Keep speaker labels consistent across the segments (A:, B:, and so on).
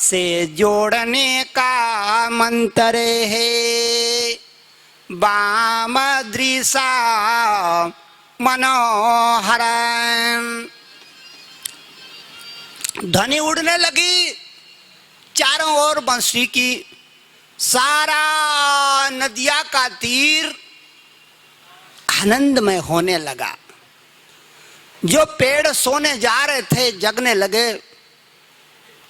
A: से जोड़ने का मंत्र है। वाम दृशा मनोहर। ध्वनि उड़ने लगी चारों ओर बंसी की। सारा नदिया का तीर आनंदमय होने लगा। जो पेड़ सोने जा रहे थे जगने लगे।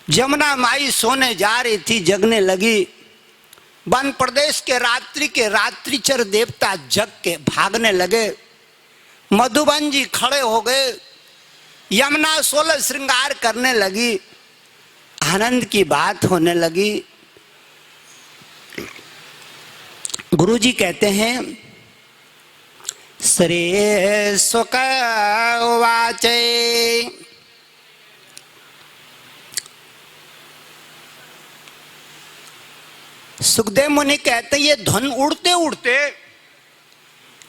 A: जमुना माई सोने जा रही थी जगने लगी। वन प्रदेश के रात्रिचर देवता जग के भागने लगे। मधुबन जी खड़े हो गए। यमुना 16 श्रृंगार करने लगी। आनंद की बात होने लगी। गुरुजी कहते हैं श्री शुक उवाचे सुखदेव मुनि कहते ये धन उड़ते उड़ते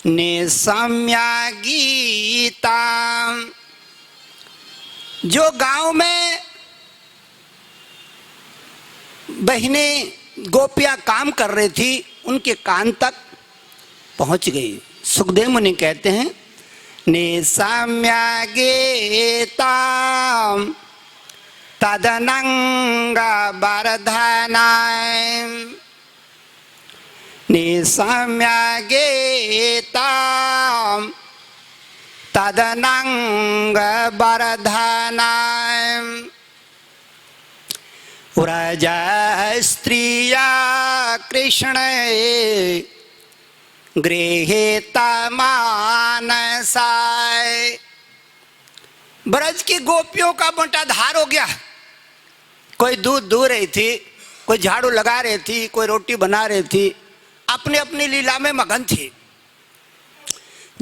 A: निसम्या गीता। जो गांव में बहनें गोपियां काम कर रही थी उनके कान तक पहुंच गई। सुखदेव मुनि कहते हैं निसम्या गीता तदनंग बरधनाय। निसम्या गीता तदनंग बरधनाय। व्रज स्त्रिया कृष्ण गृहीत मानसाय। ब्रज की गोपियों का बंटाधार हो गया। कोई दूध दूह रही थी, कोई झाड़ू लगा रही थी, कोई रोटी बना रही थी, अपनी अपनी लीला में मगन थी।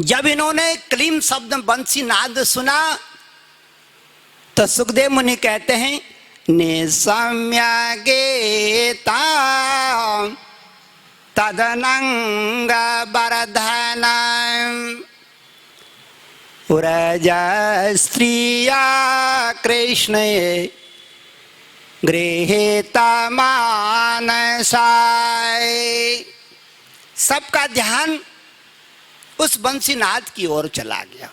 A: जब इन्होंने क्लीम शब्द बंसी नाद सुना तो सुखदेव मुनि कहते हैं निसम्या गीता तदनंग बरधनाय। व्रज स्त्रिया कृष्ण गृहीत मानसाय। सबका ध्यान उस बंसीनाद की ओर चला गया।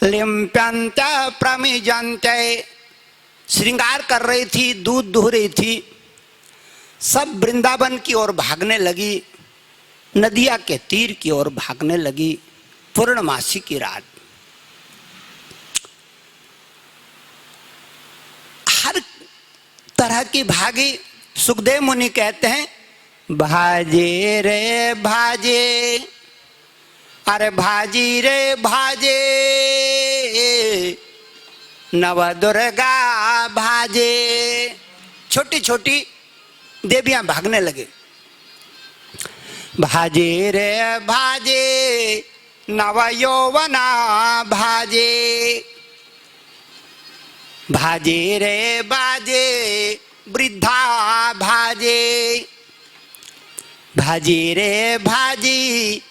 A: लिम्प्यन्त प्रमिजन्त श्रृंगार कर रही थी, दूध दूह रही थी। सब वृंदावन की ओर भागने लगी। नदिया के तीर की ओर भागने लगी। पूर्णमासी की रात। हर तरह की भागी। सुखदेव मुनि कहते हैं भाजे रे भाजे, अरे भाजी रे भाजे, नव दुर्गा भाजे। छोटी छोटी देवियां भागने लगे। भाजे रे भाजे नव यौवना भाजे। भाजे रे भाजे वृद्धा भाजे। भाजी रे भाजी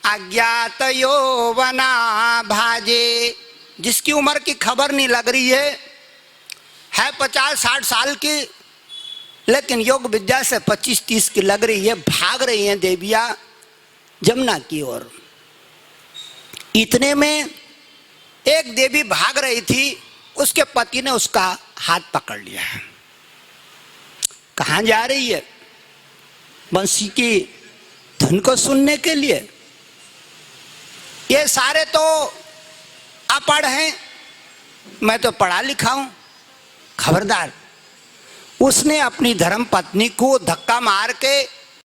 A: अज्ञात यौवना भाजे। जिसकी उम्र की खबर नहीं लग रही है 50-60 साल की, लेकिन योग विद्या से 25-30 की लग रही है। भाग रही हैं देवियां जमुना की ओर। इतने में एक देवी भाग रही थी, उसके पति ने उसका हाथ पकड़ लिया। कहाँ जा रही है? बंसी की धुन को सुनने के लिए। ये सारे तो अपढ़ हैं, मैं तो पढ़ा लिखा हूं। खबरदार। उसने अपनी धर्म पत्नी को धक्का मार के